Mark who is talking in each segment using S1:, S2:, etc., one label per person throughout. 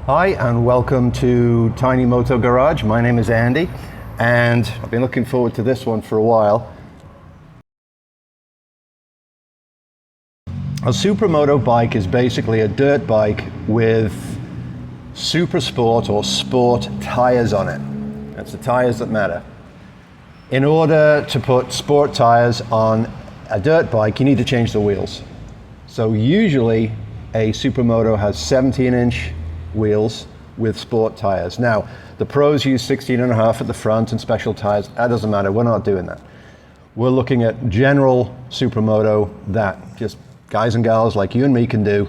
S1: Hi and welcome to Tiny Moto Garage. My name is Andy and I've been looking forward to this one for a while. A Supermoto bike is basically a dirt bike with super sport or sport tires on it. That's the tires that matter. In order to put sport tires on a dirt bike, you need to change the wheels. So usually a Supermoto has 17-inch wheels with sport tires. Now, the pros use 16.5 at the front and special tires. That doesn't matter, we're not doing that. We're looking at general Supermoto that just guys and gals like you and me can do.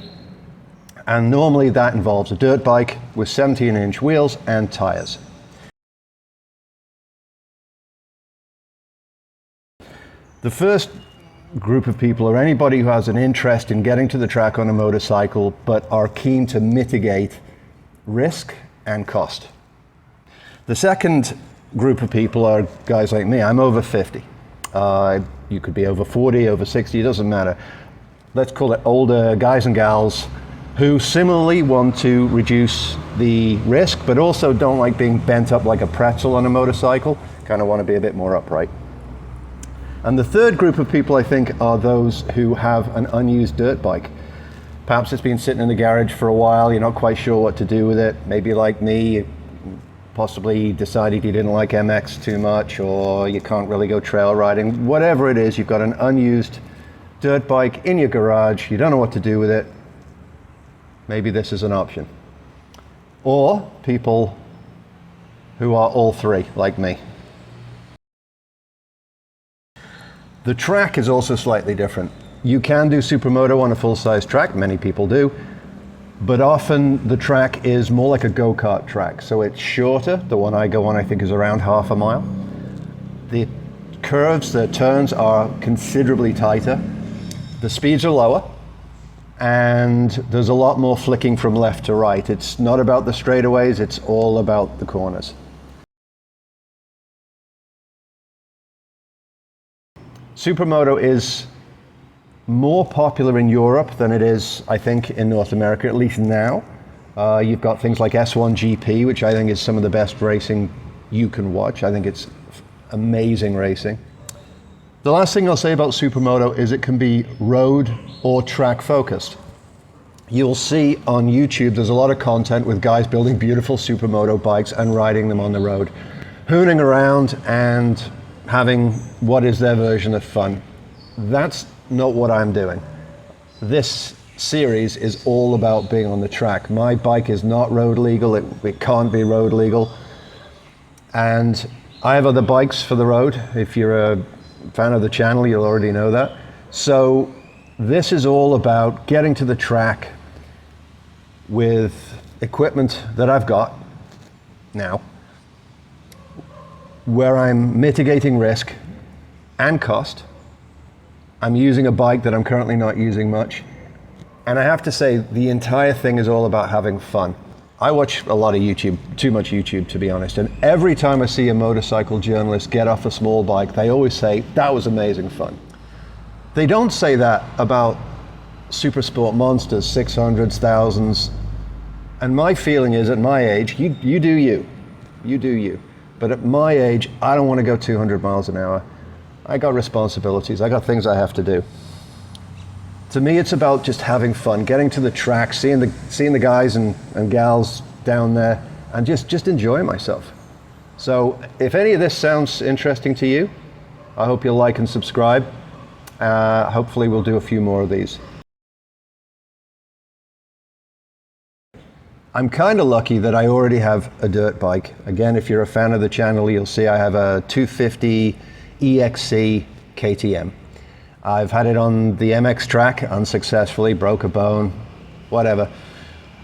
S1: And normally that involves a dirt bike with 17-inch wheels and tires. The first group of people are anybody who has an interest in getting to the track on a motorcycle but are keen to mitigate risk and cost. The second group of people are guys like me. I'm over 50. You could be over 40, over 60, it doesn't matter. Let's call it older guys and gals who similarly want to reduce the risk but also don't like being bent up like a pretzel on a motorcycle, kind of want to be a bit more upright. And the third group of people, I think, are those who have an unused dirt bike. Perhaps it's been sitting in the garage for a while, you're not quite sure what to do with it. Maybe like me, you possibly decided you didn't like MX too much, or you can't really go trail riding. Whatever it is, you've got an unused dirt bike in your garage, you don't know what to do with it. Maybe this is an option. Or people who are all three, like me. The track is also slightly different. You can do Supermoto on a full-size track, many people do, but often the track is more like a go-kart track, so it's shorter. The one I go on I think is around half a mile. The curves, the turns are considerably tighter. The speeds are lower, and there's a lot more flicking from left to right. It's not about the straightaways, it's all about the corners. Supermoto is more popular in Europe than it is, I think, in North America, at least now. You've got things like S1 GP, which I think is some of the best racing you can watch. I think it's amazing racing. The last thing I'll say about Supermoto is it can be road or track focused. You'll see on YouTube there's a lot of content with guys building beautiful Supermoto bikes and riding them on the road, hooning around and having what is their version of fun. That's not what I'm doing. This series is all about being on the track. My bike is not road legal, it can't be road legal. And I have other bikes for the road. If you're a fan of the channel, you'll already know that. So this is all about getting to the track with equipment that I've got now, where I'm mitigating risk and cost. I'm using a bike that I'm currently not using much. And I have to say, the entire thing is all about having fun. I watch a lot of YouTube, too much YouTube to be honest, and every time I see a motorcycle journalist get off a small bike, they always say, that was amazing fun. They don't say that about super sport monsters, 600s, thousands. And my feeling is, at my age, you do you. You do you. But at my age, I don't want to go 200 miles an hour. I got responsibilities, I got things I have to do. To me, it's about just having fun, getting to the track, seeing the guys and gals down there, and just enjoying myself. So if any of this sounds interesting to you, I hope you'll like and subscribe. Hopefully we'll do a few more of these. I'm kind of lucky that I already have a dirt bike. Again, if you're a fan of the channel, you'll see I have a 250 EXC KTM. I've had it on the MX track unsuccessfully, broke a bone, whatever.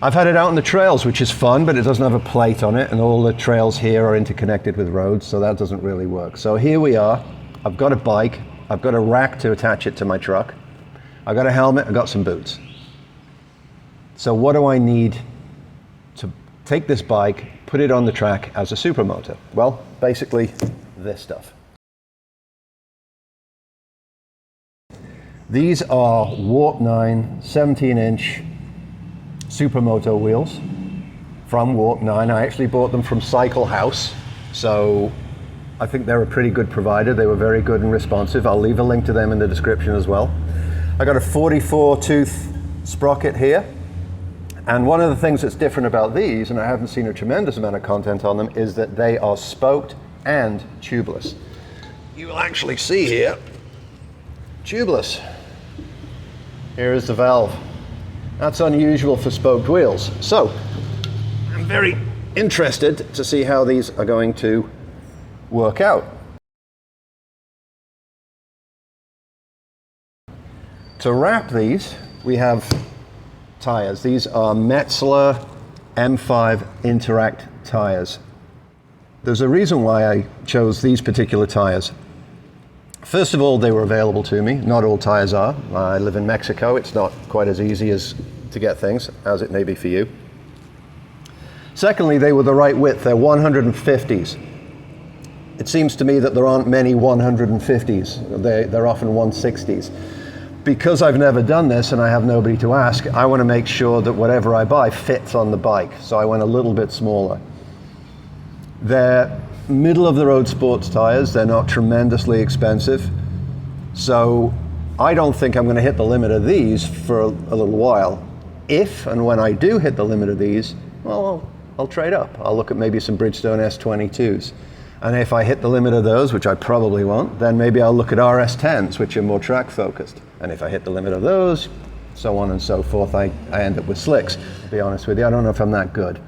S1: I've had it out on the trails, which is fun, but it doesn't have a plate on it, and all the trails here are interconnected with roads, so that doesn't really work. So here we are. I've got a bike, I've got a rack to attach it to my truck, I've got a helmet, I've got some boots. So what do I need to take this bike, put it on the track as a Supermoto? Well, basically this stuff. These are Warp 9 17-inch Supermoto wheels. from Warp 9. I actually bought them from Cycle House, so I think they're a pretty good provider. They were very good and responsive. I'll leave a link to them in the description as well. I got a 44 tooth sprocket here. And one of the things that's different about these, and I haven't seen a tremendous amount of content on them, is that they are spoked and tubeless. You will actually see here, tubeless. Here is the valve. That's unusual for spoked wheels. So, I'm very interested to see how these are going to work out. To wrap these, we have tires. These are Metzeler M5 Interact tires. There's a reason why I chose these particular tires. First of all, they were available to me. Not all tires are. I live in Mexico. It's not quite as easy as to get things as it may be for you. Secondly, they were the right width. They're 150s. It seems to me that there aren't many 150s. They're often 160s. Because I've never done this and I have nobody to ask, I want to make sure that whatever I buy fits on the bike. So I went a little bit smaller. They're middle of the road sports tires. They're not tremendously expensive. So I don't think I'm going to hit the limit of these for a little while. If and when I do hit the limit of these, well, I'll trade up. I'll look at maybe some Bridgestone S22s. And if I hit the limit of those, which I probably won't, then maybe I'll look at RS10s, which are more track focused. And if I hit the limit of those, so on and so forth, I end up with slicks. To be honest with you, I don't know if I'm that good.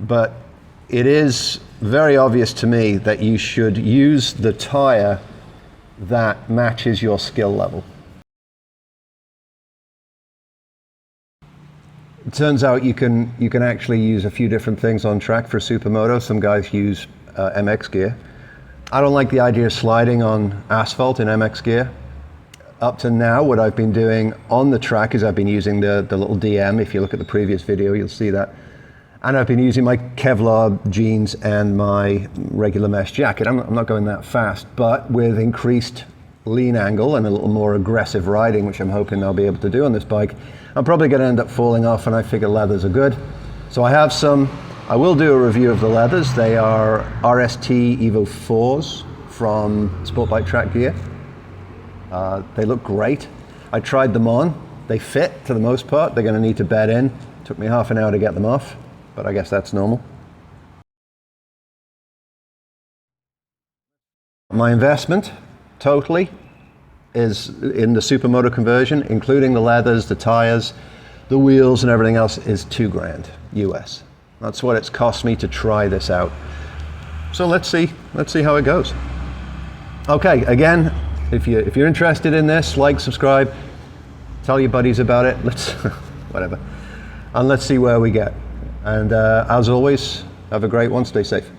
S1: But it is very obvious to me that you should use the tire that matches your skill level. It turns out you can actually use a few different things on track for Supermoto. Some guys use MX gear. I don't like the idea of sliding on asphalt in MX gear. Up to now, what I've been doing on the track is I've been using the little DM. If you look at the previous video, you'll see that. And I've been using my Kevlar jeans and my regular mesh jacket. I'm not going that fast, but with increased lean angle and a little more aggressive riding, which I'm hoping I'll be able to do on this bike, I'm probably going to end up falling off, and I figure leathers are good. So I will do a review of the leathers. They are RST Evo 4s from Sport Bike Track Gear. They look great. I tried them on. They fit to the most part. They're going to need to bed in. Took me half an hour to get them off, but I guess that's normal. My investment totally is in the Supermoto conversion, including the leathers, the tires, the wheels, and everything else, is $2,000 US. That's what it's cost me to try this out. So let's see how it goes. Okay, again, if you're interested in this, like, subscribe, tell your buddies about it. Whatever, and let's see where we get. And as always, have a great one. Stay safe.